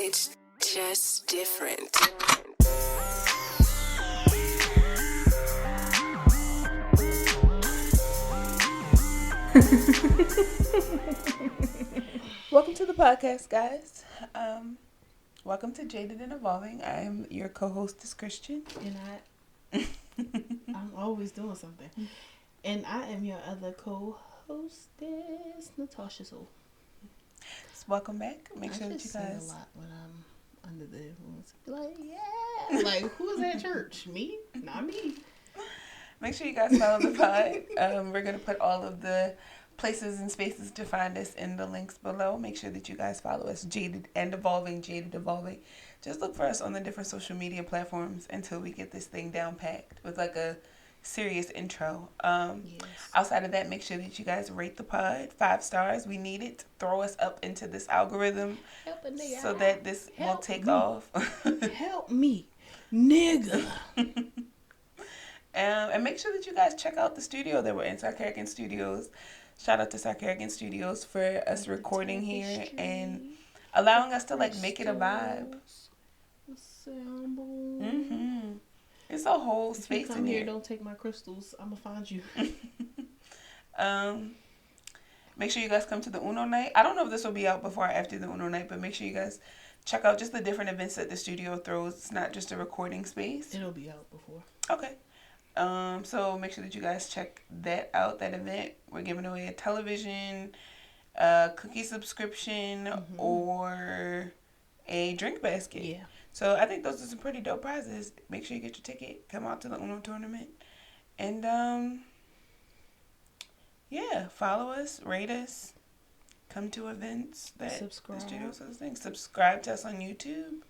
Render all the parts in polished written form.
It's just different. Welcome to the podcast, guys. Welcome to Jaded and Evolving. I am your co-hostess, Christian. And I'm always doing something. And I am your other co-hostess, Natasha Soul. So welcome back. Make sure that you say guys. a lot when I'm under the influence. Like, yeah. Like, who's at church? Me? Not me. Make sure you guys follow the pod. We're gonna put all of the places and spaces to find us in the links below. Make sure that you guys follow us, Jaded and Evolving, Jaded Evolving. Just look for us on the different social media platforms until we get this thing down packed with like a serious intro. Yes. Outside of that, make sure that you guys rate the pod 5 stars. We need it to throw us up into this algorithm so that this will take off. Help me, nigga. And make sure that you guys check out the studio that we're in, Sarkarian Studios. Shout out to Sarkarian Studios for us recording here and allowing us to like make it a vibe. Mm-hmm. It's a whole space if you come in here. here. Don't take my crystals. I'm gonna find you. Make sure you guys come to the Uno night. I don't know if this will be out before or after the Uno night, but make sure you guys check out just the different events that the studio throws. It's not just a recording space. It'll be out before. Okay. So make sure that you guys check that out, that event. We're giving away a television, a cookie subscription, or a drink basket. Yeah. So I think those are some pretty dope prizes. Make sure you get your ticket. Come out to the Uno tournament. And, yeah, follow us, rate us, come to events that Subscribe. the studio's hosting. Subscribe to us on YouTube.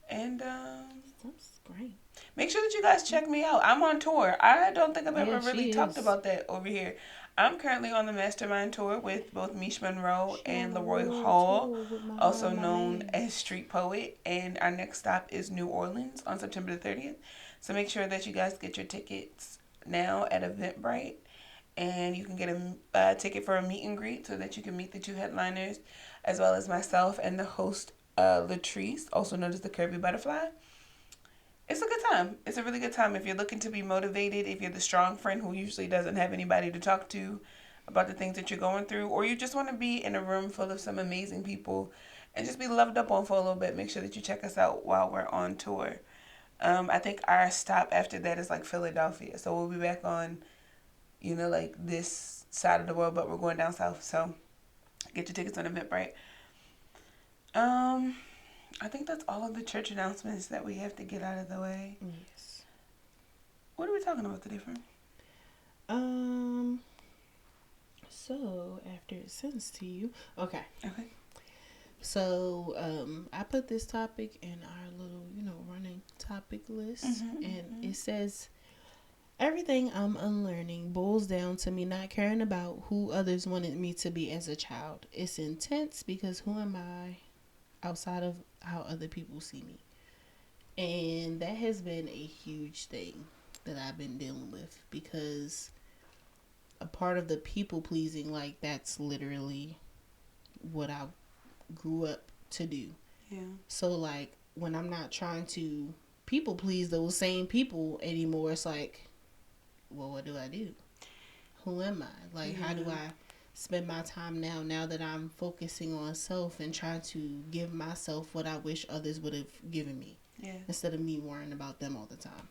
And, That's great. make sure that you guys check me out. I'm on tour. I don't think I've ever really talked is. about that over here. I'm currently on the Mastermind Tour with both Mish Monroe and Leroy Hall, also known as Street Poet. And our next stop is New Orleans on September the 30th. So make sure that you guys get your tickets now at Eventbrite. And you can get a ticket for a meet and greet so that you can meet the 2 headliners, as well as myself and the host, Latrice, also known as the Curvy Butterfly. It's a good time. It's a really good time if you're looking to be motivated, if you're the strong friend who usually doesn't have anybody to talk to about the things that you're going through, or you just want to be in a room full of some amazing people and just be loved up on for a little bit. Make sure that you check us out while we're on tour. I think our stop after that is like Philadelphia. So we'll be back on, like this side of the world, but we're going down south. So get your tickets on Eventbrite. I think that's all of the church announcements that we have to get out of the way. Yes. What are we talking about today, friend? So after it sends to you, okay. Okay. So, I put this topic in our little, running topic list, and it says, everything I'm unlearning boils down to me not caring about who others wanted me to be as a child. It's intense because who am I outside of how other people see me? And that has been a huge thing that I've been dealing with, because a part of the people pleasing, like, that's literally what I grew up to do. Yeah. So, like, when I'm not trying to people please those same people anymore, it's like, well, what do I do? Who am I? Like, how do I spend my time now that I'm focusing on self and trying to give myself what I wish others would have given me, instead of me worrying about them all the time?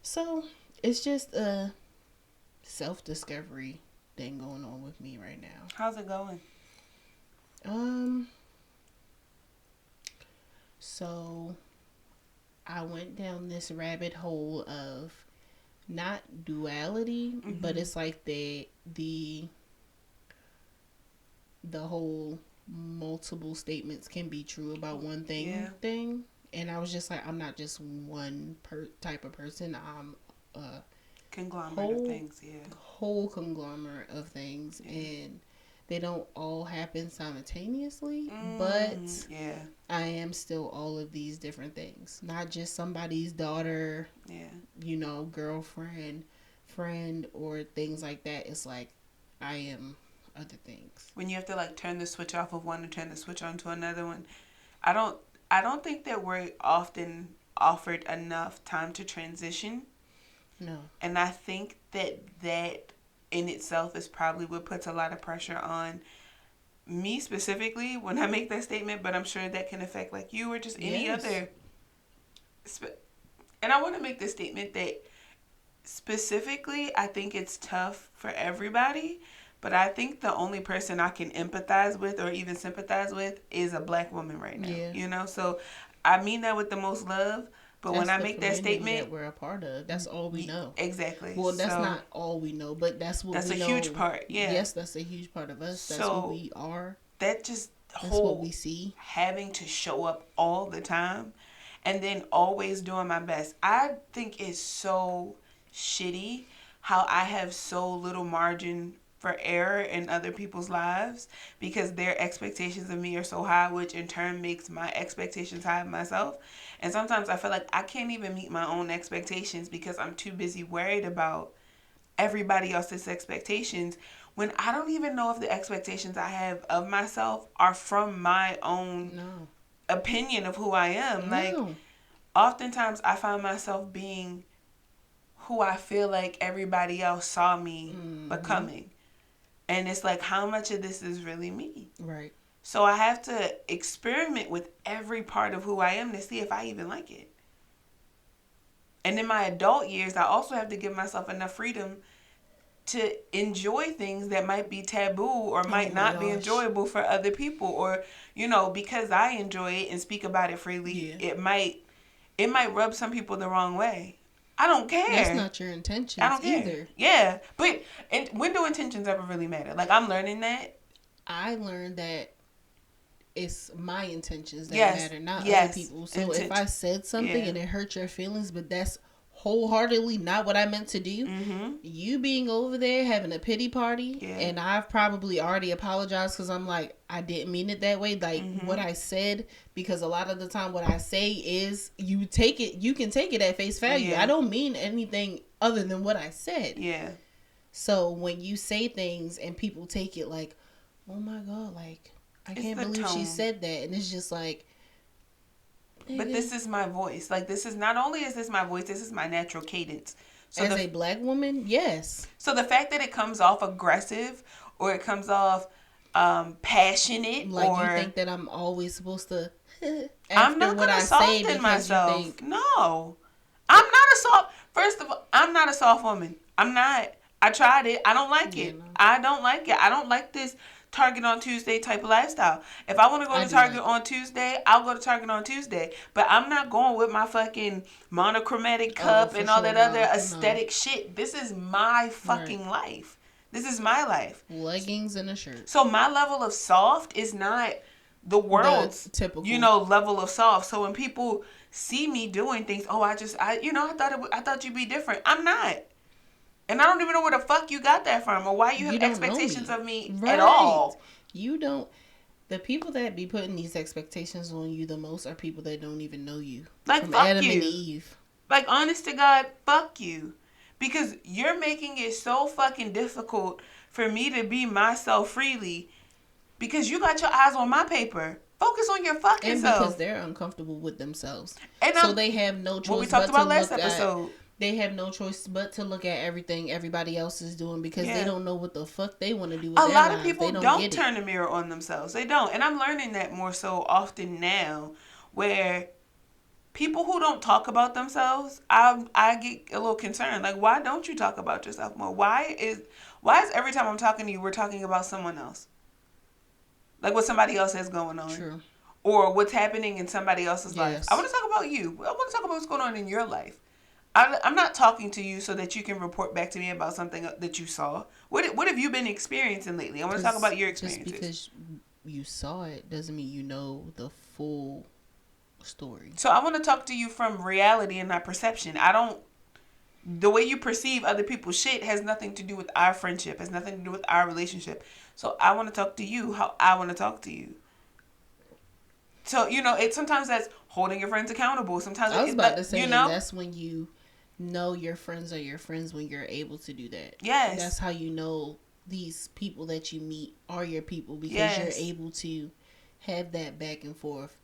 So it's just a self-discovery thing going on with me right now. How's it going? So I went down this rabbit hole of not duality, but it's like the whole multiple statements can be true about one thing. And I was just like, I'm not just one type of person. I'm a conglomerate of things. Whole conglomerate of things, and they don't all happen simultaneously. But I am still all of these different things, not just somebody's daughter, girlfriend, friend, or things like that. It's like I am other things. When you have to like turn the switch off of one and turn the switch on to another one, I don't I don't think that we're often offered enough time to transition. No. And I think that in itself is probably what puts a lot of pressure on me specifically when I make that statement, but I'm sure that can affect like you or just any other. And I want to make this statement that specifically, I think it's tough for everybody, but I think the only person I can empathize with or even sympathize with is a black woman right now. Yeah. You know, so I mean that with the most love. But That's when I make that statement, that we're a part of, that's all we know. Exactly. Well, that's not all we know, but that's what we know. That's a huge part. Yeah. Yes, that's a huge part of us. That's who we are. That just that's what we see. Having to show up all the time, and then always doing my best. I think it's so shitty how I have so little margin for error in other people's lives because their expectations of me are so high, which in turn makes my expectations high of myself. And sometimes I feel like I can't even meet my own expectations because I'm too busy worried about everybody else's expectations when I don't even know if the expectations I have of myself are from my own opinion of who I am. No. Like, oftentimes I find myself being who I feel like everybody else saw me becoming. And it's like, how much of this is really me? Right. So I have to experiment with every part of who I am to see if I even like it. And in my adult years, I also have to give myself enough freedom to enjoy things that might be taboo or might not be enjoyable for other people. Or, you know, because I enjoy it and speak about it freely, it might rub some people the wrong way. I don't care. That's not your intentions either. Yeah. But when do intentions ever really matter? Like, I'm learning that. I learned that it's my intentions that matter, not other people. So if I said something and it hurt your feelings, but that's wholeheartedly not what I meant to do, you being over there having a pity party, and I've probably already apologized because I'm like, I didn't mean it that way. Like what I said, because a lot of the time what I say is you can take it at face value. I don't mean anything other than what I said. Yeah. So when you say things and people take it like, oh my God, like I can't believe she said that, and it's just like, but this is my voice. Like, this is not only is this my voice, this is my natural cadence. So as a black woman, yes. So the fact that it comes off aggressive or it comes off passionate, like or you think that I'm always supposed to. I'm not gonna soften myself. No, I'm not a soft. First of all, I'm not a soft woman. I'm not. I tried it. I don't like it. No. I don't like it. I don't like this Target on Tuesday type of lifestyle. If I want to go to Target on Tuesday, I'll go to Target on Tuesday. But I'm not going with my fucking monochromatic cup and all that other aesthetic shit. This is my fucking life. This is my life. Leggings and a shirt. So my level of soft is not the world's typical, level of soft. So when people see me doing things, I thought you'd be different. I'm not. And I don't even know where the fuck you got that from or why you have expectations of me at all. You don't. The people that be putting these expectations on you the most are people that don't even know you. Like, from fuck Adam you. And Eve. Like, honest to God, fuck you. Because you're making it so fucking difficult for me to be myself freely because you got your eyes on my paper. Focus on your fucking self. And because they're uncomfortable with themselves. And so they have no choice. What we talked about last episode. They have no choice but to look at everything everybody else is doing because they don't know what the fuck they want to do with their lives. A lot of people don't turn the mirror on themselves. They don't. And I'm learning that more so often now where people who don't talk about themselves, I get a little concerned. Like, why don't you talk about yourself more? Why is every time I'm talking to you, we're talking about someone else? Like what somebody else has going on. True. Or what's happening in somebody else's life. I want to talk about you. I want to talk about what's going on in your life. I'm not talking to you so that you can report back to me about something that you saw. What have you been experiencing lately? I want to talk about your experiences. Just because you saw it doesn't mean you know the full story. So I want to talk to you from reality and not perception. The way you perceive other people's shit has nothing to do with our friendship, has nothing to do with our relationship. So I want to talk to you how I want to talk to you. So, sometimes that's holding your friends accountable. Sometimes I was about to say, that's when you know your friends are your friends, when you're able to do that. Yes. That's how you know these people that you meet are your people, because you're able to have that back and forth.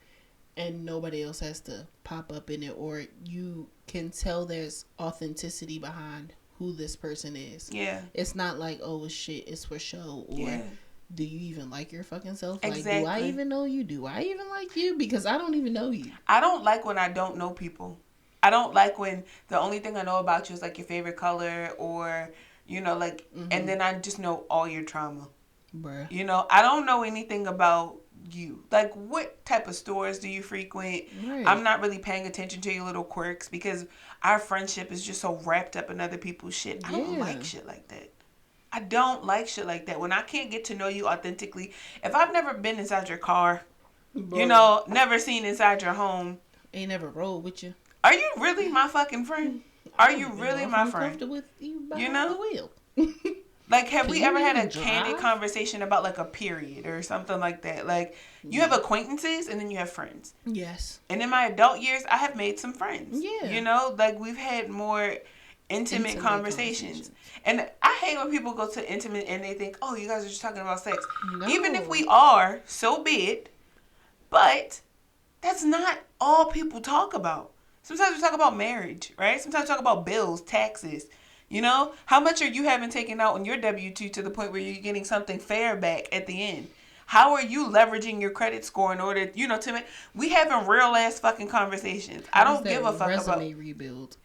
and nobody else has to pop up in it, or you can tell there's authenticity behind who this person is. Yeah. It's not like, oh shit, it's for show, or Yeah. do you even like your fucking self? Exactly. Like, do I even know you? Do I even like you? Because I don't even know you. I don't like when I don't know people. I don't like when the only thing I know about you is like your favorite color, or, you know, like, and then I just know all your trauma. Bruh. You know, I don't know anything about you. Like, what type of stores do you frequent? Right. I'm not really paying attention to your little quirks because our friendship is just so wrapped up in other people's shit. I don't like shit like that. I don't like shit like that. When I can't get to know you authentically, if I've never been inside your car, Bro. you know, never seen inside your home. Ain't never rolled with you. Are you really my fucking friend? Are you really my friend? Comfortable with you behind You know? the wheel. Like, have Can we you ever had a even candid drive? conversation about, like, a period or something like that? Like, you have acquaintances and then you have friends. Yes. And in my adult years, I have made some friends. Yeah. You know? Like, we've had more intimate conversations. And I hate when people go to intimate and they think, oh, you guys are just talking about sex. No. Even if we are, so be it. But that's not all people talk about. Sometimes we talk about marriage, right? Sometimes we talk about bills, taxes. You know, how much are you having taken out on your W-2 to the point where you're getting something fair back at the end? How are you leveraging your credit score in order, you know, to make... We having real ass fucking conversations. I don't give a fuck about... Resume rebuild.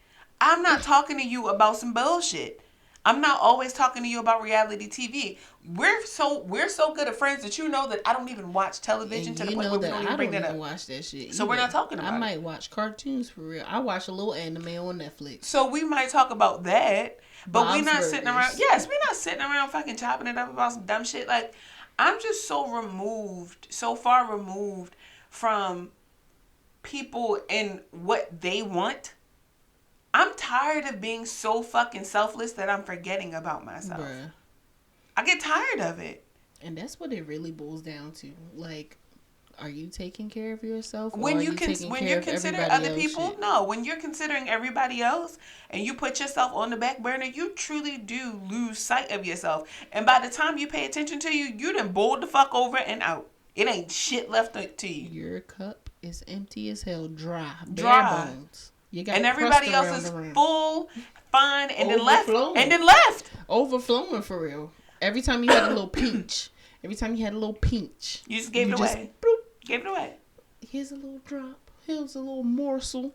I'm not talking to you about some bullshit. I'm not always talking to you about reality TV. We're so good at friends that you know that I don't even watch television to the point where we don't even bring that up. Watch that shit. So we're not talking about it. I might watch cartoons for real. I watch a little anime on Netflix. So we might talk about that, but we're not sitting around. Burgers. Yes, we're not sitting around fucking chopping it up about some dumb shit. Like, I'm just so far removed from people and what they want. I'm tired of being so fucking selfless that I'm forgetting about myself. Bruh. I get tired of it. And that's what it really boils down to. Like, are you taking care of yourself? When or you consider other people, shit? no. When you're considering everybody else and you put yourself on the back burner, you truly do lose sight of yourself. And by the time you pay attention to you done bowled the fuck over and out. It ain't shit left to you. Your cup is empty as hell, dry. Dry. Bare bones. You got And everybody else is full, fine, and then left. Overflowing for real. Every time you had a little pinch. You just gave it away. Gave it away. Here's a little drop. Here's a little morsel.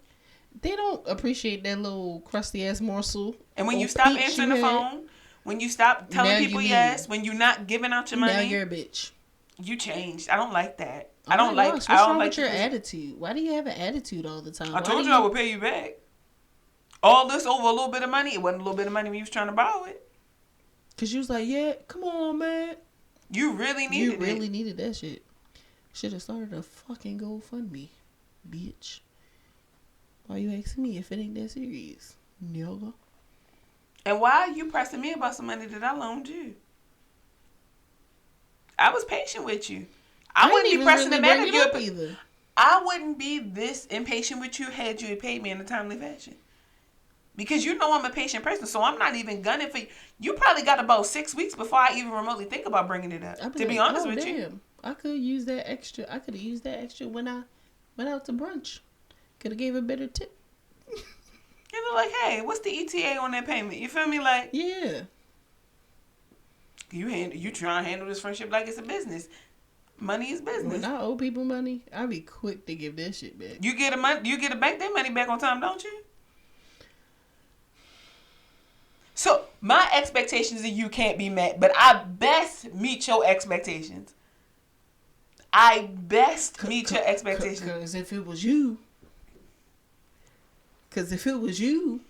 They don't appreciate that little crusty ass morsel. And when you stop answering the phone, when you stop telling people yes, when you're not giving out your money, now you're a bitch. You changed. I don't like that. What's wrong with your attitude? Why do you have an attitude all the time? I told you I would pay you back. All this over a little bit of money. It wasn't a little bit of money when you was trying to borrow it. Cause you was like, yeah, come on, man. You really needed it. You really needed that shit. Should have started a fucking GoFundMe, bitch. Why you asking me if it ain't that serious, nigga? And why are you pressing me about some money that I loaned you? I was patient with you. I wouldn't be pressing the man either. I wouldn't be this impatient with you had you paid me in a timely fashion. Because you know I'm a patient person, so I'm not even gunning for you. You probably got about 6 weeks before I even remotely think about bringing it up. To be honest with you. I could use that extra. I could have used that extra when I went out to brunch. Could have gave a better tip. You know, like, hey, what's the ETA on that payment? You feel me? Like, yeah. You try and handle this friendship like it's a business. Money is business. When I owe people money, I be quick to give that shit back. You get a bank their money back on time, don't you? So my expectations of you can't be met, but I best meet your expectations. Your expectations. Because if it was you,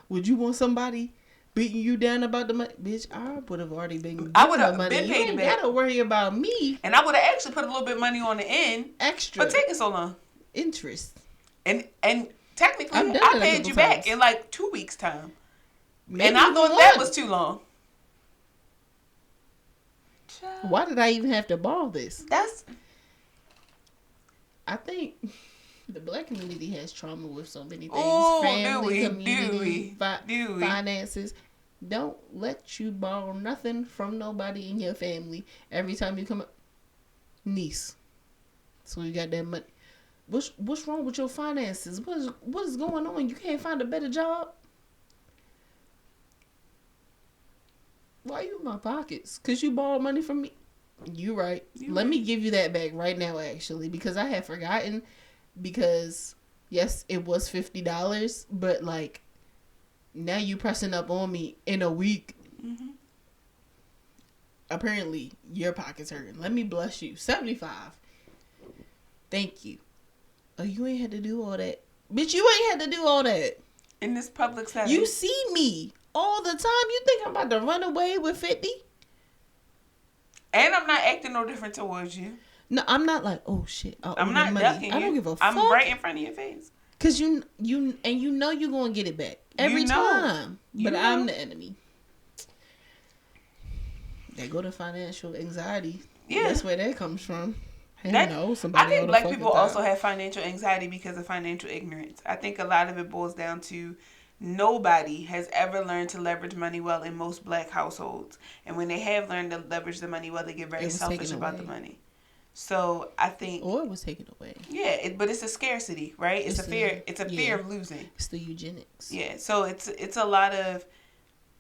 would you want somebody beating you down about the money? Bitch, I would have already been. I would have been paid you it back. You gotta worry about me. And I would have actually put a little bit of money on the end. Extra. But taking so long. Interest. And technically, I paid you back in like 2 weeks' time. Maybe and I thought that was too long. Why did I even have to borrow this? I think the black community has trauma with so many things. Oh, family, community, finances. Don't let you borrow nothing from nobody in your family. Every time you come up, niece. So you got that money. What's wrong with your finances? What is going on? You can't find a better job? Why you in my pockets? Cause you borrowed money from me. You right. Let me give you that back right now, actually, because I had forgotten. Because yes, it was $50, but like now you pressing up on me in a week. Mm-hmm. Apparently, your pocket's hurting. Let me bless you. 75. Thank you. Oh, you ain't had to do all that. Bitch, you ain't had to do all that. In this public setting. You see me all the time. You think I'm about to run away with 50? And I'm not acting no different towards you. No, I'm not like, oh shit. I'm not ducking you. I don't give a fuck. I'm right in front of your face. Cause you know you're gonna get it back every time. But I'm the enemy. They go to financial anxiety. Yeah, that's where that comes from. I think black people also have financial anxiety because of financial ignorance. I think a lot of it boils down to nobody has ever learned to leverage money well in most black households. And when they have learned to leverage the money well, they get very selfish about the money. So I think, or it was taken away. Yeah, but it's a scarcity, right? It's a fear. It's a fear of losing. It's the eugenics. Yeah, so it's a lot of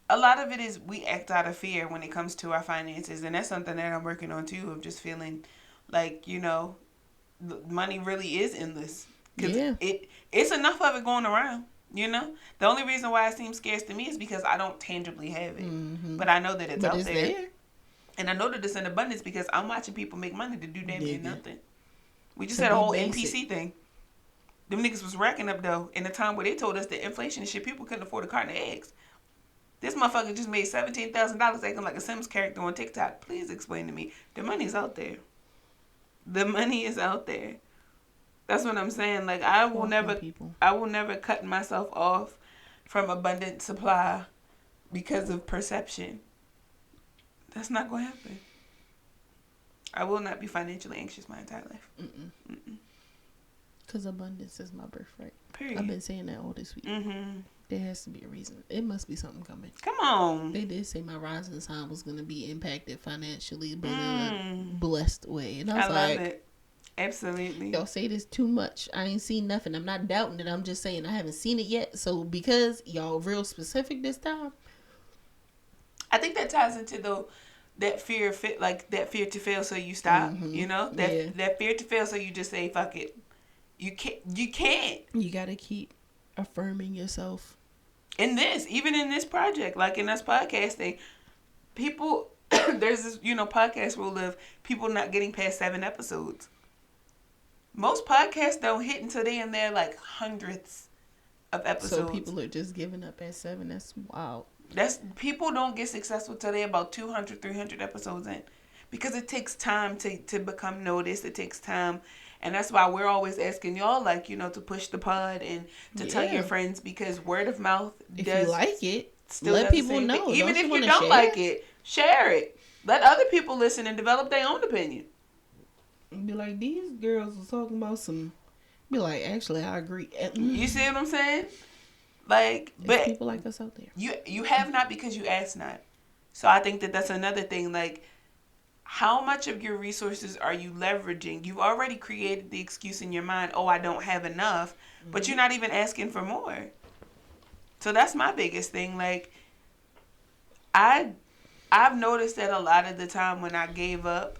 it is we act out of fear when it comes to our finances, and that's something that I'm working on too. Of just feeling like money really is endless. Cause it's enough of it going around. The only reason why it seems scarce to me is because I don't tangibly have it, but I know that it's out there. And I know that it's in abundance because I'm watching people make money to do damn near nothing. We just had a whole NPC thing. Them niggas was racking up, though, in a time where they told us that inflation and shit, people couldn't afford a carton of eggs. This motherfucker just made $17,000 acting like a Sims character on TikTok. Please explain to me. The money's out there. The money is out there. That's what I'm saying. Like, I will never cut myself off from abundant supply because of perception. That's not going to happen. I will not be financially anxious my entire life. Because abundance is my birthright. Period. I've been saying that all this week. Mm-hmm. There has to be a reason. It must be something coming. Come on. They did say my rising sign was going to be impacted financially, but in a blessed way. And I love it. Absolutely. Y'all say this too much. I ain't seen nothing. I'm not doubting it. I'm just saying I haven't seen it yet. So because y'all real specific this time, I think that ties into that fear to fail, so you stop. That fear to fail, so you just say fuck it. You can't. You gotta keep affirming yourself. Even in this project, like in us podcasting, people there's this podcast rule of people not getting past 7 episodes. Most podcasts don't hit until they in their like hundredths of episodes. So people are just giving up at 7. That's wild. People don't get successful till they're about 200, 300 episodes in, because it takes time to become noticed. It takes time, and that's why we're always asking y'all to push the pod and to tell your friends, because word of mouth if you like it, still let people know. Even if you don't like it, share it. Let other people listen and develop their own opinion. Be like, these girls are talking about some. Be like, actually, I agree. You see what I'm saying? Like, but people like us out there. You have not because you ask not. So I think that's another thing. Like, how much of your resources are you leveraging? You've already created the excuse in your mind. Oh, I don't have enough, but you're not even asking for more. So that's my biggest thing. Like, I've noticed that a lot of the time when I gave up,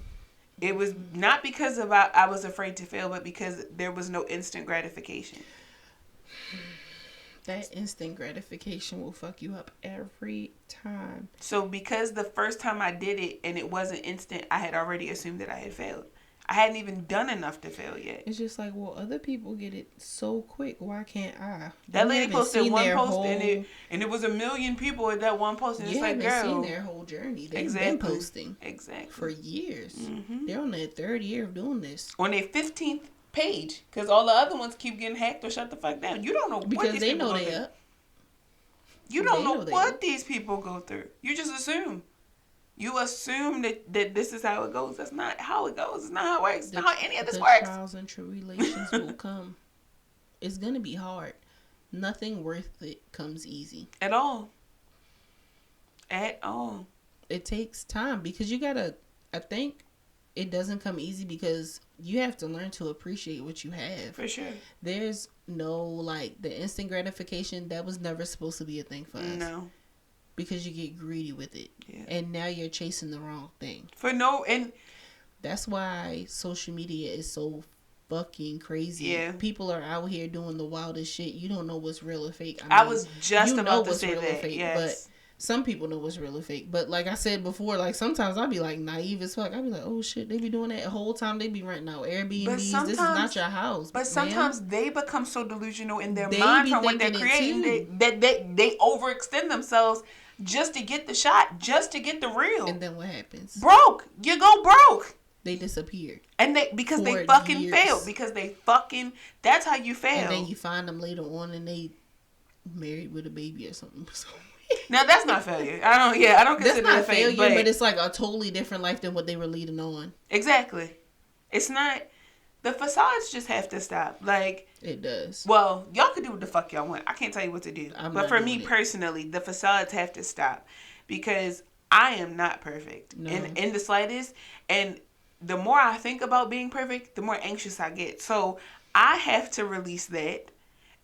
it was not because I was afraid to fail, but because there was no instant gratification. That instant gratification will fuck you up every time. So because the first time I did it and it wasn't instant, I had already assumed that I had failed. I hadn't even done enough to fail yet. It's just like, well, other people get it so quick. Why can't I? That lady posted one post and it was 1 million people at that one post. And it's like, girl, you haven't seen their whole journey. They've been posting for years. Mm-hmm. They're on their 3rd year of doing this. On their 15th page, because all the other ones keep getting hacked or shut the fuck down. You don't know because what these they people know go they through. up. You don't know what these people go through. You just assume. You assume that this is how it goes. That's not how it goes. It's not how it works. It's not how any of this works. The trials and tribulations will come. It's gonna be hard. Nothing worth it comes easy. At all. At all. It takes time because you gotta. I think it doesn't come easy because you have to learn to appreciate what you have. For sure. There's no, like, the instant gratification, that was never supposed to be a thing for us. No. Because you get greedy with it. Yeah. And now you're chasing the wrong thing. And that's why social media is so fucking crazy. Yeah. People are out here doing the wildest shit. You don't know what's real or fake. I was just about to say that. Fake, yes. But some people know what's real or fake. But like I said before, like sometimes I'll be like naive as fuck. I'll be like, oh shit, they be doing that the whole time. They be renting out Airbnbs. This is not your house. But sometimes they become so delusional in their They mind be from what they're thinking creating that they overextend themselves just to get the shot, just to get the real. And then what happens? Broke. You go broke. They disappear. And because they fucking failed. Because they fucking, that's how you fail. And then you find them later on and they married with a baby or something. Now that's not failure. I don't consider that's not it failure, but it's like a totally different life than what they were leading on. Exactly. It's not. The facades just have to stop. Like, it does. Well, y'all can do what the fuck y'all want. I can't tell you what to do. But for me personally, the facades have to stop because I am not perfect in the slightest. And the more I think about being perfect, the more anxious I get. So I have to release that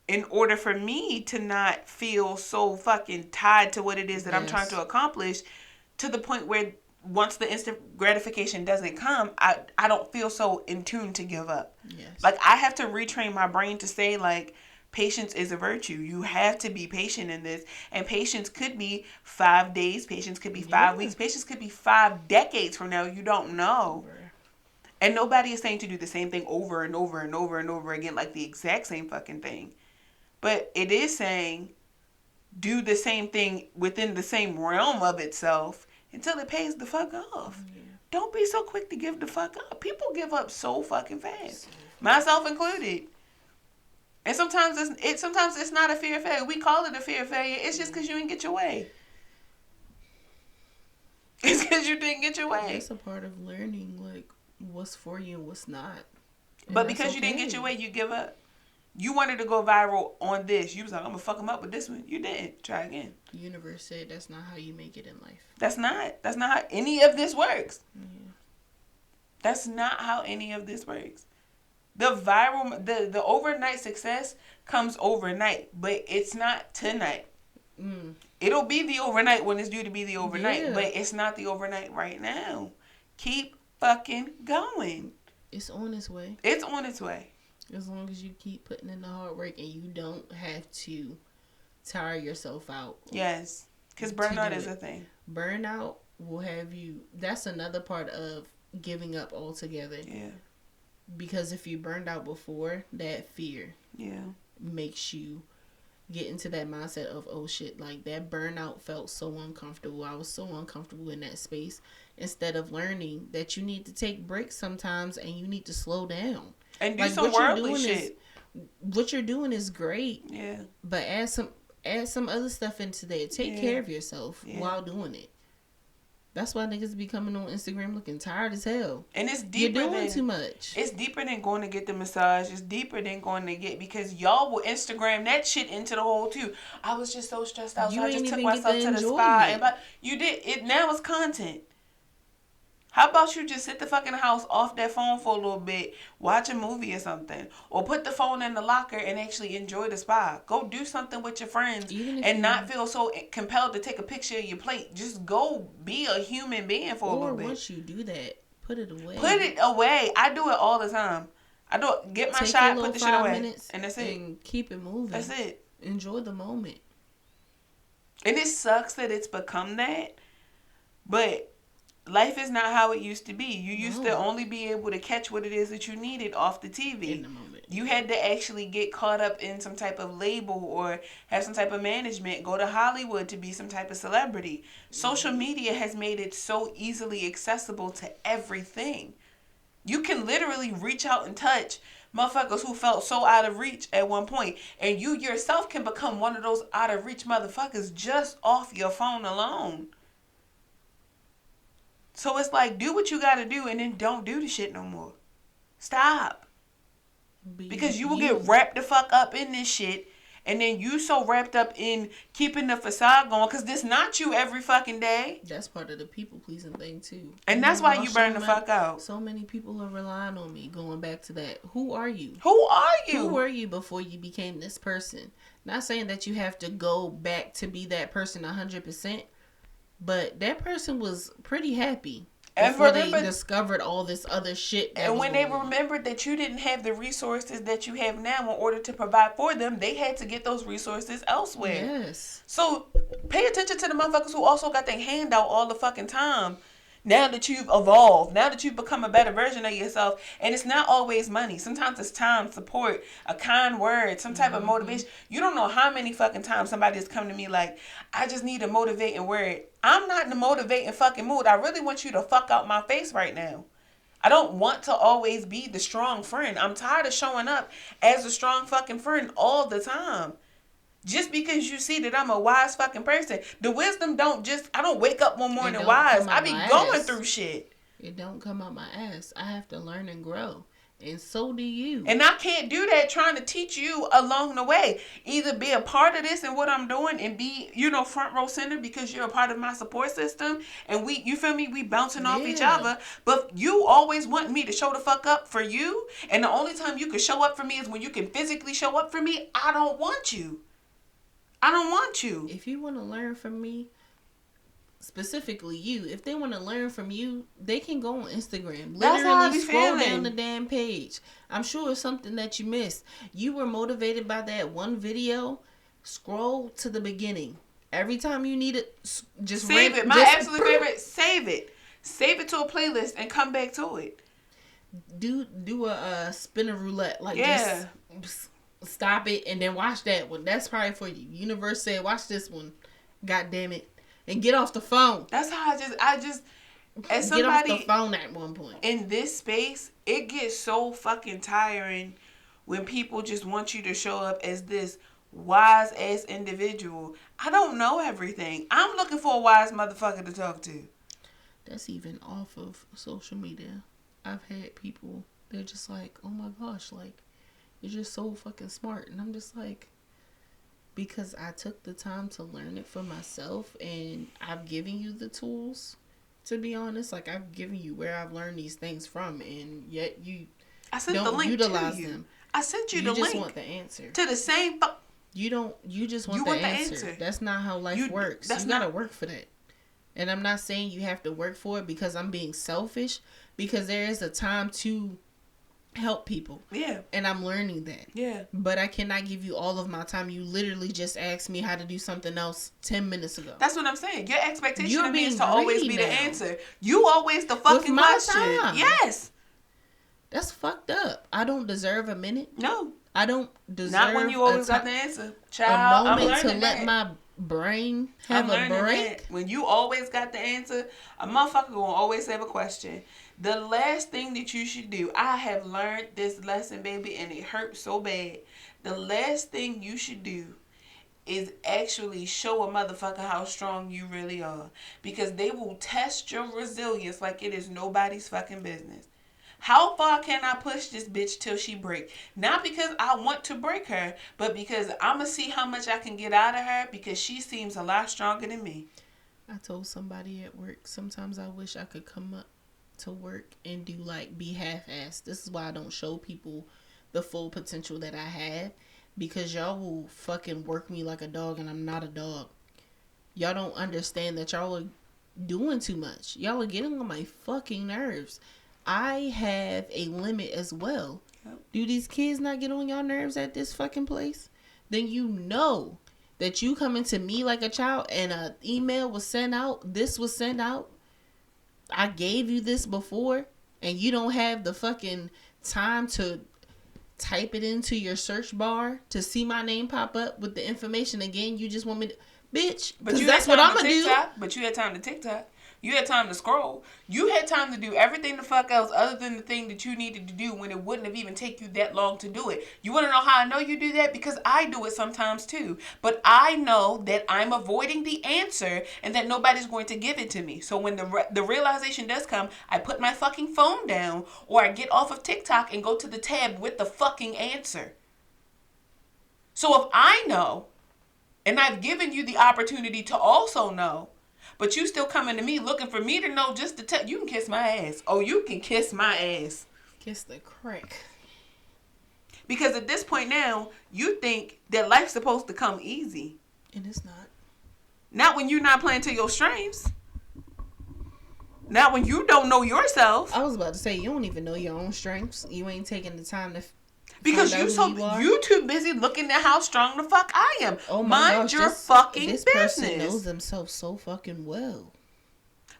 in order for me to not feel so fucking tied to what it is that I'm trying to accomplish, to the point where once the instant gratification doesn't come, I don't feel so in tune to give up. Yes. Like, I have to retrain my brain to say, like, patience is a virtue. You have to be patient in this. And patience could be 5 days. Patience could be 5 weeks. Patience could be 5 decades from now. You don't know. And nobody is saying to do the same thing over and over and over and over again, like the exact same fucking thing. But it is saying do the same thing within the same realm of itself until it pays the fuck off. Yeah. Don't be so quick to give the fuck up. People give up so fucking fast. Myself included. And sometimes it's not a fear of failure. We call it a fear of failure. It's just because you didn't get your way. It's because you didn't get your way. That's a part of learning, like, what's for you and what's not. And but because you didn't get your way, you give up. You wanted to go viral on this. You was like, I'm going to fuck them up with this one. You didn't. Try again. The universe said that's not how you make it in life. That's not how any of this works. Yeah. That's not how any of this works. The viral, the overnight success comes overnight, but it's not tonight. Mm. It'll be the overnight when it's due to be the overnight, but it's not the overnight right now. Keep fucking going. It's on its way. It's on its way. As long as you keep putting in the hard work and you don't have to tire yourself out. Yes. Because burnout is a thing. Burnout will have you... That's another part of giving up altogether. Yeah. Because if you burned out before, that fear makes you get into that mindset of, oh shit, like that burnout felt so uncomfortable. I was so uncomfortable in that space. Instead of learning that you need to take breaks sometimes and you need to slow down. And do some worldly shit. What you're doing is great. Yeah. But add some other stuff into there. Take care of yourself while doing it. That's why niggas be coming on Instagram looking tired as hell. And it's deeper. You're doing too much. It's deeper than going to get the massage. It's deeper than going to get, because y'all will Instagram that shit into the hole too. I was just so stressed out, so I just took myself to the spa. And you did it. Now it's content. How about you just sit the fucking house off that phone for a little bit, watch a movie or something, or put the phone in the locker and actually enjoy the spa. Go do something with your friends and not feel so compelled to take a picture of your plate. Just go be a human being for a little bit. Or once you do that, put it away. Put it away. I do it all the time. I do it. Get my shot, put the shit away, and that's it. And keep it moving. That's it. Enjoy the moment. And it sucks that it's become that, but life is not how it used to be. You used to only be able to catch what it is that you needed off the TV. In the moment. You had to actually get caught up in some type of label or have some type of management, go to Hollywood to be some type of celebrity. Social media has made it so easily accessible to everything. You can literally reach out and touch motherfuckers who felt so out of reach at one point. And you yourself can become one of those out of reach motherfuckers just off your phone alone. So it's like, do what you gotta do and then don't do the shit no more. Stop. Because you will get wrapped the fuck up in this shit And then you so wrapped up in keeping the facade going, because this not you every fucking day. That's part of the people pleasing thing too. And that's why you burn the fuck out. So many people are relying on me. Going back to that, who are you? Who are you? Who were you before you became this person? Not saying that you have to go back to be that person 100%, but that person was pretty happy. Before they discovered all this other shit. And when they remembered that you didn't have the resources that you have now in order to provide for them, they had to get those resources elsewhere. Yes. So pay attention to the motherfuckers who also got their hand out all the fucking time. Now that you've evolved, now that you've become a better version of yourself, and it's not always money. Sometimes it's time, support, a kind word, some type of motivation. You don't know how many fucking times somebody has come to me like, I just need a motivating word. I'm not in the motivating fucking mood. I really want you to fuck out my face right now. I don't want to always be the strong friend. I'm tired of showing up as a strong fucking friend all the time. Just because you see that I'm a wise fucking person. The wisdom I don't wake up one morning wise. I be going through shit. It don't come out my ass. I have to learn and grow. And so do you. And I can't do that trying to teach you along the way. Either be a part of this and what I'm doing and be, front row center because you're a part of my support system. And you feel me? We bouncing off each other. But you always want me to show the fuck up for you. And the only time you can show up for me is when you can physically show up for me. I don't want you. I don't want you. If you want to learn from me, specifically you, if they want to learn from you, they can go on Instagram. Literally scroll down the damn page. I'm sure it's something that you missed. You were motivated by that one video. Scroll to the beginning. Every time you need it, just save it. My absolute favorite, save it. Save it to a playlist and come back to it. Do a spinner roulette. Just stop it and then watch that one. That's probably for you. Universe said, watch this one. God damn it. And get off the phone. That's how I just as somebody get off the phone at one point. In this space, it gets so fucking tiring when people just want you to show up as this wise ass individual. I don't know everything. I'm looking for a wise motherfucker to talk to. That's even off of social media. I've had people, they're just like, oh my gosh, like, you're just so fucking smart. And I'm just like, because I took the time to learn it for myself and I've given you the tools, to be honest. Like, I've given you where I've learned these things from, and yet you don't utilize them. I sent you the link. You just want the answer. To the same... You just want the answer. That's not how life works. You gotta work for that. And I'm not saying you have to work for it because I'm being selfish, because there is a time to help people. Yeah. And I'm learning that. Yeah. But I cannot give you all of my time. You literally just asked me how to do something else 10 minutes ago. That's what I'm saying. Your expectation of me is to always be the answer. You always the fucking question. Time. Yes. That's fucked up. I don't deserve a minute. No. I don't deserve not when you always got the answer. Child, a moment to let my brain have a break. When you always got the answer, a motherfucker gonna always have a question. The last thing that you should do, I have learned this lesson, baby, and it hurts so bad. The last thing you should do is actually show a motherfucker how strong you really are. Because they will test your resilience like it is nobody's fucking business. How far can I push this bitch till she break? Not because I want to break her, but because I'm going to see how much I can get out of her, because she seems a lot stronger than me. I told somebody at work, sometimes I wish I could come up to work and be half-assed. This is why I don't show people the full potential that I have, because y'all will fucking work me like a dog, and I'm not a dog. Y'all don't understand that y'all are doing too much. Y'all are getting on my fucking nerves. I have a limit as well. Yep. Do these kids not get on y'all nerves at this fucking place? Then you know that you coming to me like a child and an email was sent out. This was sent out. I gave you this before and you don't have the fucking time to type it into your search bar to see my name pop up with the information again. You just want me to... Bitch, because that's what I'm going to do. But you had time to TikTok. You had time to scroll. You had time to do everything the fuck else other than the thing that you needed to do when it wouldn't have even take you that long to do it. You want to know how I know you do that? Because I do it sometimes too. But I know that I'm avoiding the answer and that nobody's going to give it to me. So when the realization does come, I put my fucking phone down or I get off of TikTok and go to the tab with the fucking answer. So if I know, and I've given you the opportunity to also know, but you still coming to me looking for me to know just to tell, you can kiss my ass. Oh, you can kiss my ass. Kiss the crack. Because at this point now, you think that life's supposed to come easy. And it's not. Not when you're not playing to your strengths. Not when you don't know yourself. I was about to say, you don't even know your own strengths. You ain't taking the time to because you too busy looking at how strong the fuck I am. Oh my Mind gosh, your this business. person knows themselves so fucking well.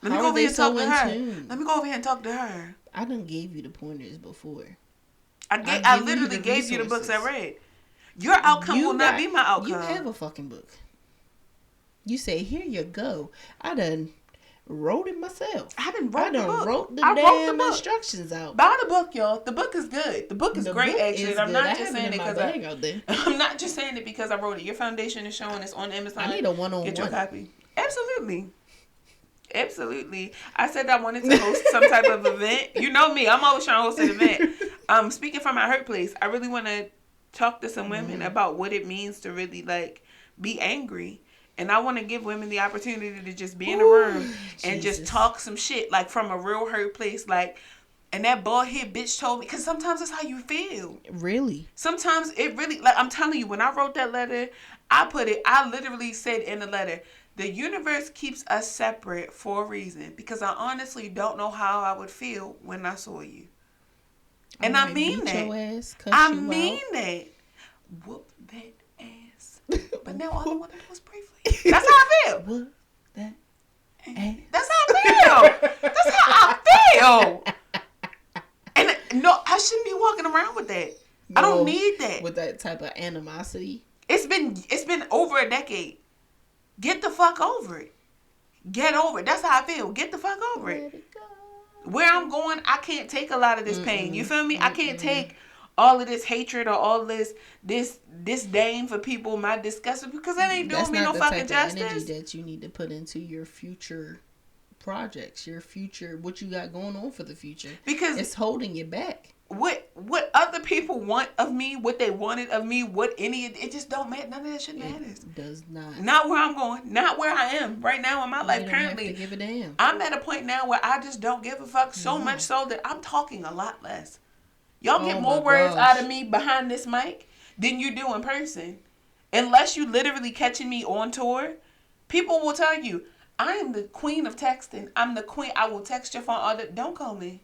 Let me go over here and talk to her. Let me go over here and talk to her. I done gave you the pointers before. I literally gave you the books I read. Your outcome will not be my outcome. You have a fucking book. You say, here you go. I done wrote it myself. I done wrote the damn instructions out. Buy the book, y'all. The book is good. The book is great, actually. I'm not just saying it because I'm not just saying it because I wrote it. Your foundation is showing. It's on Amazon. I need a one-on-one. Get your copy. Absolutely. I said I wanted to host some type of event. You know me. I'm always trying to host an event. Speaking from my hurt place, I really want to talk to some women about what it means to really like be angry. And I want to give women the opportunity to just be in a room and just talk some shit, like from a real hurt place, like, and that bald head bitch told me, because sometimes that's how you feel. Really? Sometimes it really, like, I'm telling you, when I wrote that letter, I literally said in the letter, the universe keeps us separate for a reason, because I honestly don't know how I would feel when I saw you. And I mean that. I mean that. Whoop that ass. But now all I want to do is briefly. That's how I feel. Whoop that ass. That's how I feel. That's how I feel. And no, I shouldn't be walking around with that. I don't need that. With that type of animosity. It's been over a decade. Get the fuck over it. Get over it. That's how I feel. Get the fuck over it. Where I'm going, I can't take a lot of this pain. You feel me? I can't take all of this hatred or all this disdain for people, my disgust, because that ain't doing me no fucking justice. That's not the type of energy that you need to put into your future projects, your future, what you got going on for the future. Because it's holding you back. What other people want of me, what they wanted of me, it just don't matter. None of that shit matters. It does not. Not where I'm going. Not where I am right now in my life currently. Have to give a damn. I'm at a point now where I just don't give a fuck so much so that I'm talking a lot less. Y'all get more words out of me behind this mic than you do in person. Unless you literally catching me on tour, people will tell you, I am the queen of texting. I'm the queen. I will text your phone. Don't call me.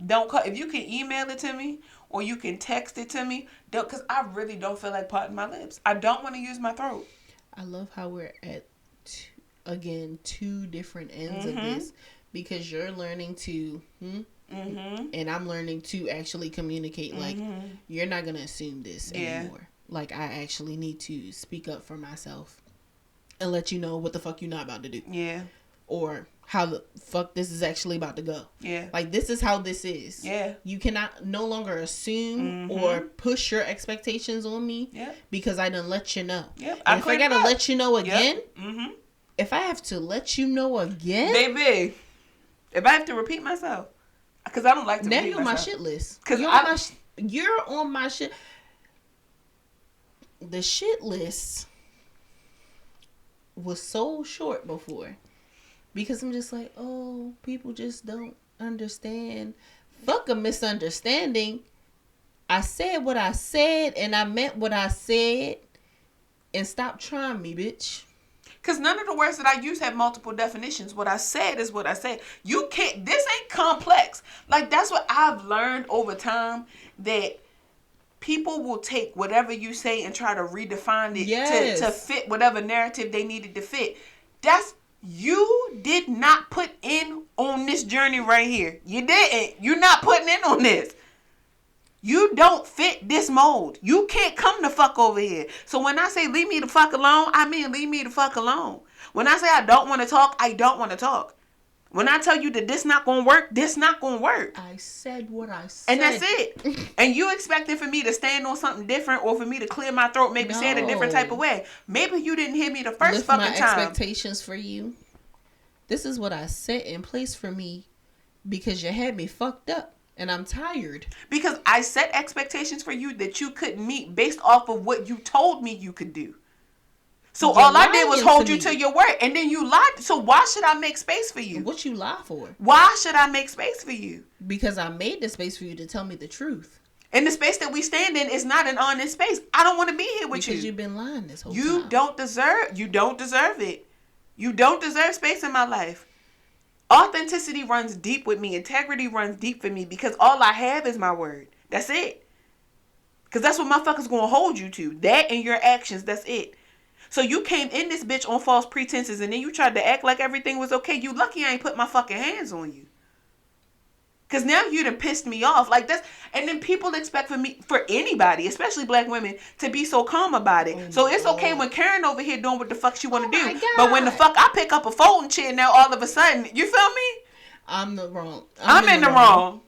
Don't call. If you can email it to me or you can text it to me, because I really don't feel like parting my lips. I don't want to use my throat. I love how we're at, two different ends of this, because you're learning to, and I'm learning to actually communicate. Like, you're not going to assume this anymore. Like, I actually need to speak up for myself and let you know what the fuck you're not about to do. Yeah. Or how the fuck this is actually about to go. Yeah. Like, this is how this is. Yeah. You cannot no longer assume or push your expectations on me because I done let you know. Yep. And if I gotta let you know again, if I have to let you know again, baby, if I have to repeat myself, because I don't like to repeat myself. Now you're on my shit list. Because you're on my shit. The shit list was so short before. Because I'm just like, oh, people just don't understand. Fuck a misunderstanding. I said what I said and I meant what I said. And stop trying me, bitch. Because none of the words that I use have multiple definitions. What I said is what I said. You can't, this ain't complex. Like, that's what I've learned over time, that people will take whatever you say and try to redefine it to fit whatever narrative they needed to fit. You did not put in on this journey right here. You didn't. You're not putting in on this. You don't fit this mold. You can't come the fuck over here. So when I say leave me the fuck alone, I mean leave me the fuck alone. When I say I don't want to talk, I don't want to talk. When I tell you that this not going to work, this not going to work. I said what I said. And that's it. And you expecting for me to stand on something different or for me to clear my throat, maybe say it a different type of way. Maybe you didn't hear me the first fucking time. My expectations for you. This is what I set in place for me because you had me fucked up. And I'm tired. Because I set expectations for you that you couldn't meet based off of what you told me you could do. So You're all I did was lying hold to you me. to your word, and then you lied. So why should I make space for you? What you lie for? Why should I make space for you? Because I made the space for you to tell me the truth. And the space that we stand in is not an honest space. I don't want to be here with you. Because you've been lying this whole time. You don't deserve it. You don't deserve space in my life. Authenticity runs deep with me. Integrity runs deep for me because all I have is my word. That's it. Because that's what motherfuckers going to hold you to. That and your actions. That's it. So you came in this bitch on false pretenses and then you tried to act like everything was okay. You lucky I ain't put my fucking hands on you. Because now you done pissed me off. Like this. And then people expect for anybody, especially black women, to be so calm about it. So it's okay when Karen over here doing what the fuck she want to do. But when the fuck I pick up a folding chair now all of a sudden, you feel me? I'm the wrong. I'm in the wrong.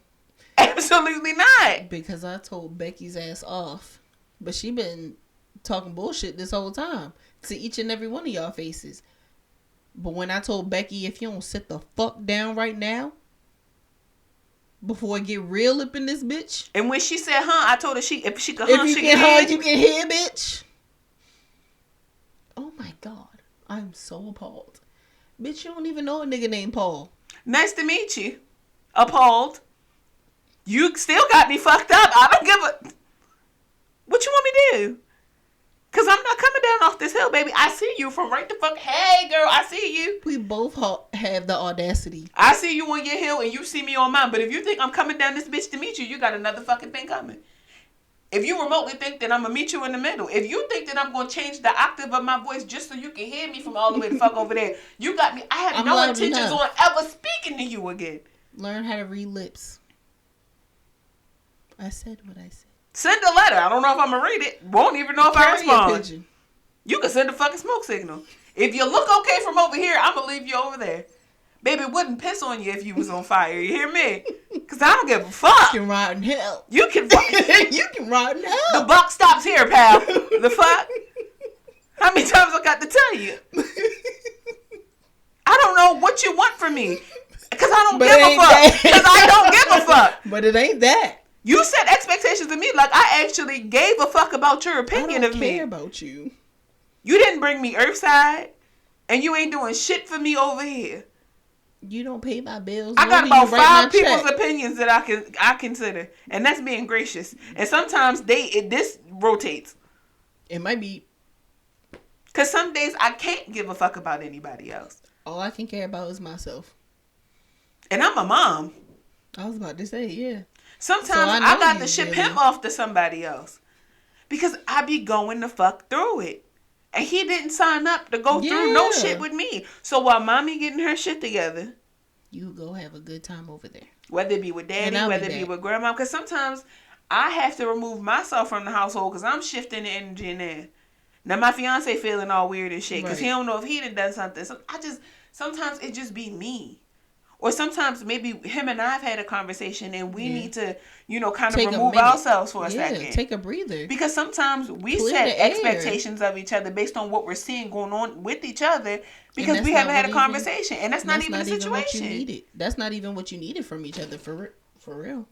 Absolutely not. Because I told Becky's ass off. But she been talking bullshit this whole time. To each and every one of y'all faces. But when I told Becky, if you don't sit the fuck down right now, before it get real up in this bitch. And when she said, I told her if she could, if you can, you can hear, bitch. Oh my God. I'm so appalled. Bitch, you don't even know a nigga named Paul. Nice to meet you. Appalled. You still got me fucked up. I don't give a... What you want me to do? Because I'm not coming down off this hill, baby. I see you from right the fuck... Hey, girl, I see you. We both have the audacity. I see you on your hill and you see me on mine. But if you think I'm coming down this bitch to meet you, you got another fucking thing coming. If you remotely think that I'm going to meet you in the middle. If you think that I'm going to change the octave of my voice just so you can hear me from all the way the fuck over there, you got me. I have no intentions on ever speaking to you again. Learn how to read lips. I said what I said. Send a letter. I don't know if I'm going to read it. Won't even know if I respond. Pigeon. You can send a fucking smoke signal. If you look okay from over here, I'm going to leave you over there. Baby, wouldn't piss on you if you was on fire. You hear me? Because I don't give a fuck. You can ride in hell. You can You can ride in hell. The buck stops here, pal. The fuck? How many times I got to tell you? I don't know what you want from me. Because I don't give a fuck. Because I don't give a fuck. But it ain't that. You set expectations of me like I actually gave a fuck about your opinion of me. I don't care about you. You didn't bring me Earthside, and you ain't doing shit for me over here. You don't pay my bills. I got about 5 people's opinions that I consider, and that's being gracious. And sometimes this rotates. It might be. Because some days I can't give a fuck about anybody else. All I can care about is myself. And I'm a mom. I was about to say, yeah. Sometimes I got to ship him off to somebody else. Because I be going the fuck through it. And he didn't sign up to go through no shit with me. So while mommy getting her shit together, you go have a good time over there. Whether it be with daddy, whether it be with grandma. Because sometimes I have to remove myself from the household because I'm shifting the energy in there. Now my fiance feeling all weird and shit because he don't know if he done something. So sometimes it just be me. Or sometimes maybe him and I have had a conversation and we need to, kind of remove ourselves for a second. Take a breather. Because sometimes we set expectations of each other based on what we're seeing going on with each other because we haven't had a conversation. And that's not even the situation. That's not even what you needed from each other for real.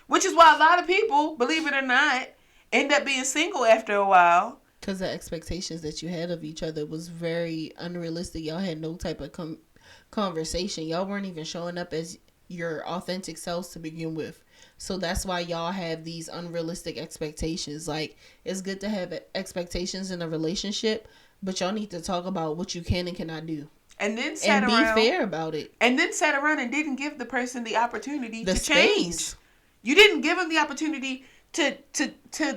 Which is why a lot of people, believe it or not, end up being single after a while. Because the expectations that you had of each other was very unrealistic. Y'all had no type of conversation. Y'all weren't even showing up as your authentic selves to begin with. So that's why y'all have these unrealistic expectations. Like, it's good to have expectations in a relationship, but y'all need to talk about what you can and cannot do. And then be fair about it. And then sat around and didn't give the person the opportunity to change. You didn't give them the opportunity to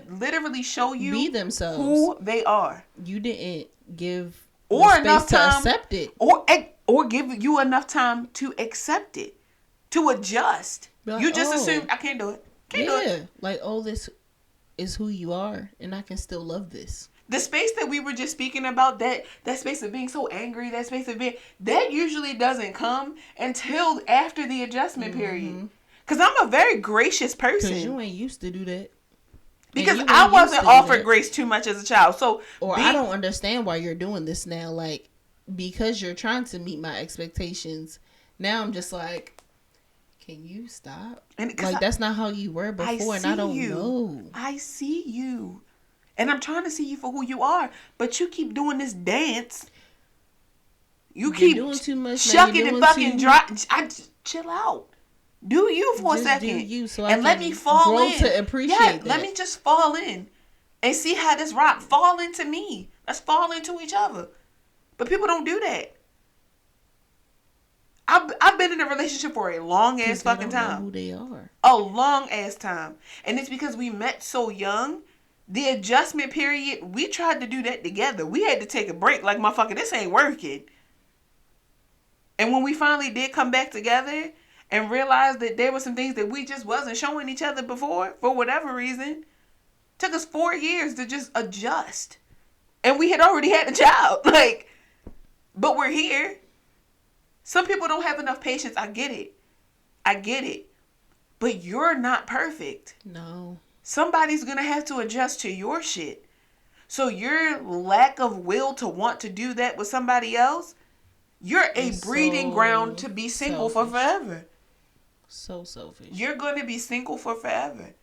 literally show you be themselves, who they are. You didn't give or space enough time to accept it, or give you enough time to accept it, to adjust. Like, you just assumed I can't do it. Can't do it. Like, this is who you are, and I can still love this. The space that we were just speaking about, that space of being so angry, that space of being, that usually doesn't come until after the adjustment period. Because I'm a very gracious person. Because you ain't used to do that. Because I wasn't offered grace too much as a child. So, I don't understand why you're doing this now. Like, because you're trying to meet my expectations. Now I'm just like, Can you stop? And like, that's not how you were before, and I don't know. I see you. And I'm trying to see you for who you are. But you keep doing this dance. You're doing too much. Shucking and fucking dry. Chill out. Do you for a second. Do you so and let me fall grow in. to appreciate that. Let me just fall in. And see how this rock fall into me. Let's fall into each other. But people don't do that. I've been in a relationship for a long ass fucking time. Know who they are. A long ass time. And it's because we met so young. The adjustment period, we tried to do that together. We had to take a break. Like, motherfucker, this ain't working. And when we finally did come back together and realized that there were some things that we just wasn't showing each other before, for whatever reason, took us 4 years to just adjust. And we had already had a child. Like, but we're here. Some people don't have enough patience. I get it. But you're not perfect. No. Somebody's going to have to adjust to your shit. So your lack of will to want to do that with somebody else, you're a breeding ground to be single for forever. So selfish. You're going to be single for forever.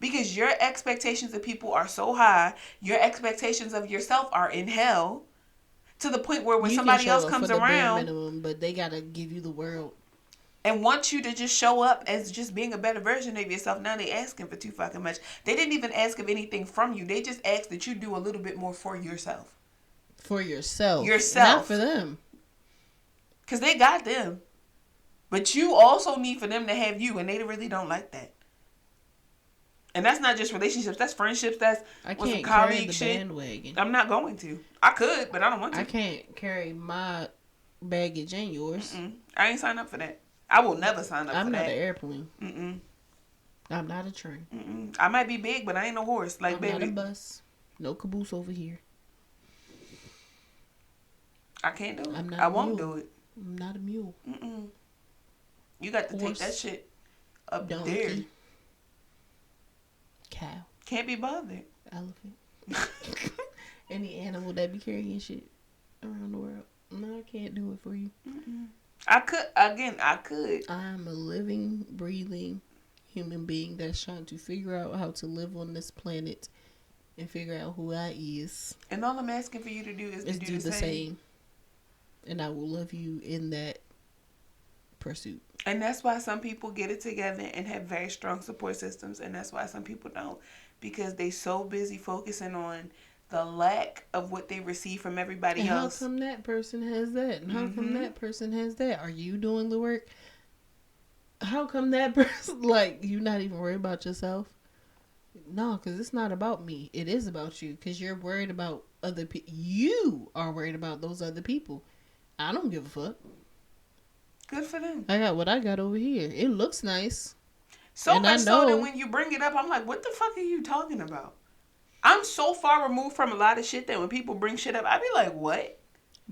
Because your expectations of people are so high. Your expectations of yourself are in hell. To the point where when somebody else comes around, minimum, but they gotta give you the world and want you to just show up as just being a better version of yourself. Now they asking for too fucking much. They didn't even ask of anything from you. They just asked that you do a little bit more for yourself. For yourself, not for them, because they got them. But you also need for them to have you, and they really don't like that. And that's not just relationships. That's friendships. That's I can't colleague carry the shit. bandwagon. I'm not going to. I could, but I don't want to. I can't carry my baggage and yours. I ain't signed up for that. I will never sign up for that. I'm not an airplane. I'm not a train. I might be big, but I ain't no horse. Like, I'm baby, not a bus. No caboose over here. I can't do it. I won't do it. I'm not a mule. You got to take that shit up there. Cow. Can't be bothered. Elephant. Any animal that be carrying shit around the world. No, I can't do it for you. I could. I'm a living, breathing human being that's trying to figure out how to live on this planet and figure out who I is. And all I'm asking for you to do is to do the same. And I will love you in that pursuit. And that's why some people get it together and have very strong support systems. And that's why some people don't. Because they so busy focusing on the lack of what they receive from everybody else. How come that person has that? And how come that person has that? Are you doing the work? How come that person, like, you not even worried about yourself? No, because it's not about me. It is about you. Because you're worried about other people. You are worried about those other people. I don't give a fuck. Good for them. I got what I got over here. It looks nice. So much so that when you bring it up, I'm like, what the fuck are you talking about? I'm so far removed from a lot of shit that when people bring shit up, I be like, what?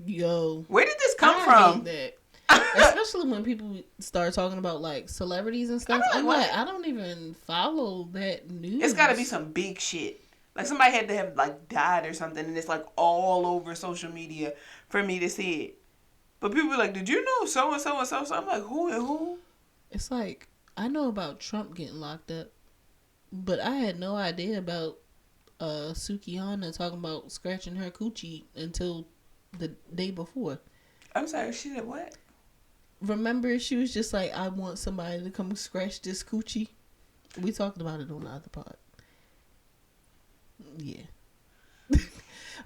Yo. Where did this come from? Hate that. Especially when people start talking about, like, celebrities and stuff. I'm like, I don't even follow that news. It's got to be some big shit. Like, somebody had to have, like, died or something, and it's, like, all over social media for me to see it. But people be like, did you know so-and-so and so? So I'm like, who and who? It's like, I know about Trump getting locked up, but I had no idea about Sukihana talking about scratching her coochie until the day before. I'm sorry, she did what? Remember, she was just like, I want somebody to come scratch this coochie. We talked about it on the other pod. Yeah.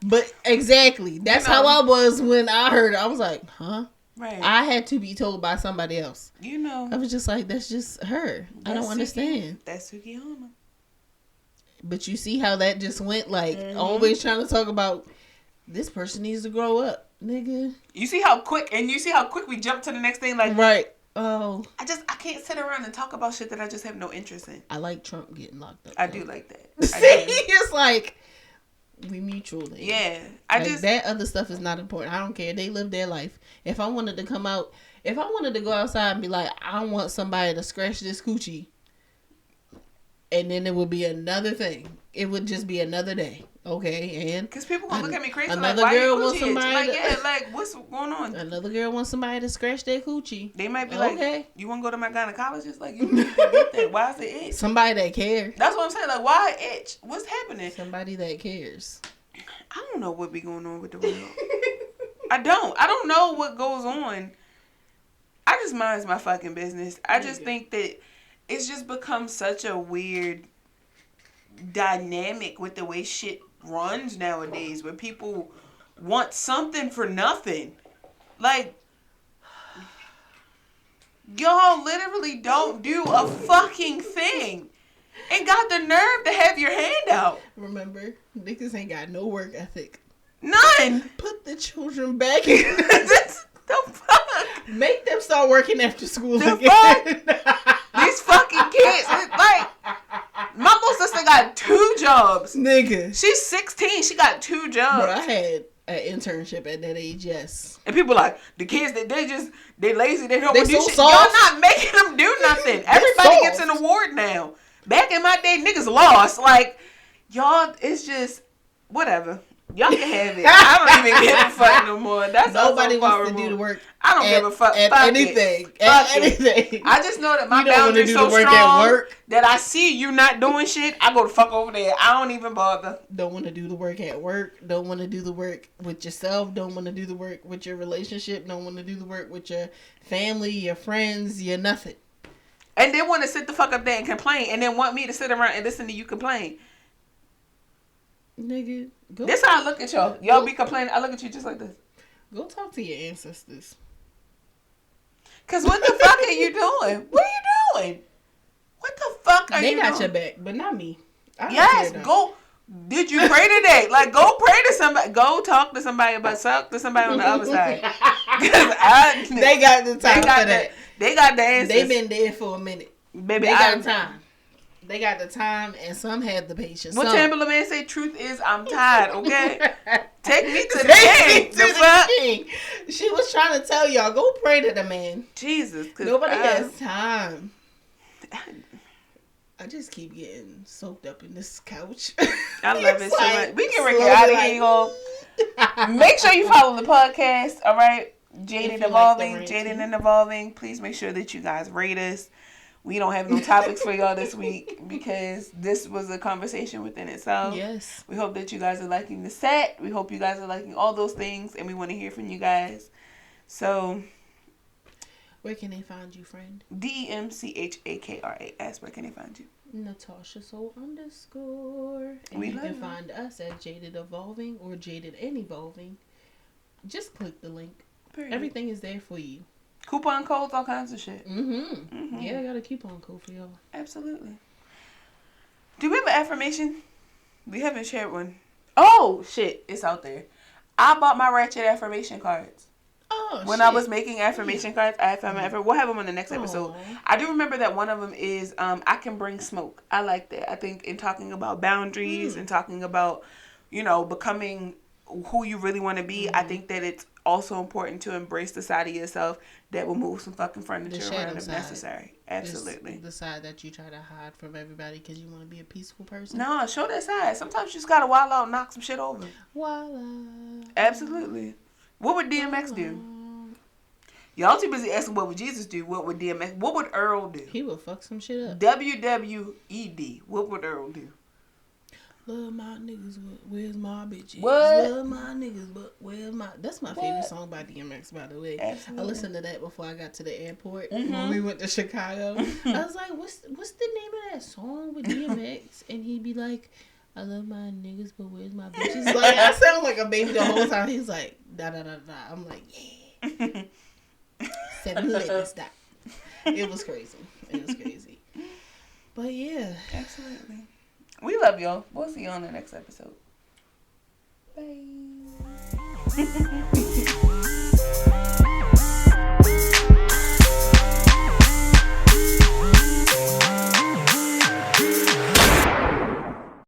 But exactly, that's how I was when I heard it. I was like, huh? Right. I had to be told by somebody else. You know. I was just like, that's just her. I don't understand. That's Sukihana. But you see how that just went, like, always trying to talk about this person needs to grow up, nigga. You see how quick we jump to the next thing, like, right. Oh. I can't sit around and talk about shit that I just have no interest in. I like Trump getting locked up. I do like that. See, it's like, we mutual then. Yeah. That other stuff is not important. I don't care. They live their life. If I wanted to come out, if I wanted to go outside and be like, I want somebody to scratch this coochie, and then it would be another thing. it would just be another day. Okay, and because people gonna look at me crazy. Another like, why girl you wants coochie itch? somebody. Like, yeah, like what's going on? Another girl wants somebody to scratch their coochie. They might be okay. Like, you want to go to my gynecologist? Like, you need to get that. Why is it itch? Somebody that cares. That's what I'm saying. Like, why itch? What's happening? Somebody that cares. I don't know what be going on with the world. I don't know what goes on. I just mind my fucking business. I just think that it's just become such a weird dynamic with the way shit runs nowadays, where people want something for nothing. Like, y'all literally don't do a fucking thing and got the nerve to have your hand out. Remember, niggas ain't got no work ethic. None. Put the children back in. The fuck? Make them start working after school The again. These fucking kids. Like, my little sister got 2 jobs. Nigga. She's 16. She got 2 jobs. Bro, I had an internship at that age, yes. And people like, the kids, they lazy. They don't They want to do so shit. soft. Y'all not making them do nothing. Everybody soft. gets an award now. Back in my day, niggas lost. Like, y'all, it's just, whatever. Y'all can have it. I don't even give a fuck no more. That's Nobody so far wants to removed. do the work. I don't give a fuck. At Fuck anything. It. At Fuck it. anything. I just know that my You don't wanna boundaries do so the work at strong work. that I see you not doing shit. I go the fuck over there. I don't even bother. Don't want to do the work at work. Don't want to do the work with yourself. Don't want to do the work with your relationship. Don't want to do the work with your family, your friends, your nothing. And they want to sit the fuck up there and complain, and then want me to sit around and listen to you complain. Nigga, go. This how I look at y'all. Y'all be complaining. I look at you just like this. Go talk to your ancestors. Cause what the fuck are you doing? What are you doing? What the fuck are you doing? They got your back, but not me. I don't Yes, care, though. go. Did you pray today? Like, go pray to somebody. Go talk to somebody about talk to somebody on the other side. They got the time for that. They got the answers. They been there for a minute. Baby, They got time. They got the time, and some have the patience. What some. Timberland man say? Truth is, I'm tired. Okay, take me to the Take me king. to The the fuck? king. She was trying to tell y'all, go pray to the man. Jesus, Nobody has time. I just keep getting soaked up in this couch. I love it so like, much. We can get out of here, y'all. Make sure you follow the podcast. All right, Jaded Evolving, Jaded and Evolving. Please make sure that you guys rate us. We don't have no topics for y'all this week because this was a conversation within itself. Yes. We hope that you guys are liking the set. We hope you guys are liking all those things, and we want to hear from you guys. So, where can they find you, friend? DEMCHAKRAS. Where can they find you? Natasha Soul _ And We you love can you. find us at Jaded Evolving or Jaded and Evolving. Just click the link. Period. Everything is there for you. Coupon codes, all kinds of shit. Mm-hmm. Yeah, I got a coupon code for y'all. Absolutely. Do we have an affirmation? We haven't shared one. Oh, shit. It's out there. I bought my Ratchet affirmation cards. Oh, When shit. I was making affirmation cards, I found my We'll have them on the next episode. Aw. I do remember that one of them is I can bring smoke. I like that. I think in talking about boundaries and talking about, becoming who you really want to be, I think that it's also important to embrace the side of yourself that will move some fucking furniture The shadow around if side. necessary. Absolutely. The side that you try to hide from everybody because you want to be a peaceful person. No, show that side. Sometimes you just gotta wild out and knock some shit over. Voila. Absolutely. What would DMX do? Y'all too busy asking what would Jesus do. What would DMX? What would Earl do? He would fuck some shit up. WWED. What would Earl do? Love my niggas, but where's my bitches? What? Love my niggas, but where's my... That's my favorite song by DMX, by the way. Absolutely. I listened to that before I got to the airport when we went to Chicago. I was like, what's the name of that song with DMX? And he'd be like, I love my niggas, but where's my bitches? Like, I sound like a baby the whole time. He's like, da-da-da-da. I'm like, yeah. 7-Eleven stop. It was crazy. But yeah. Absolutely. We love y'all. We'll see you on the next episode. Bye.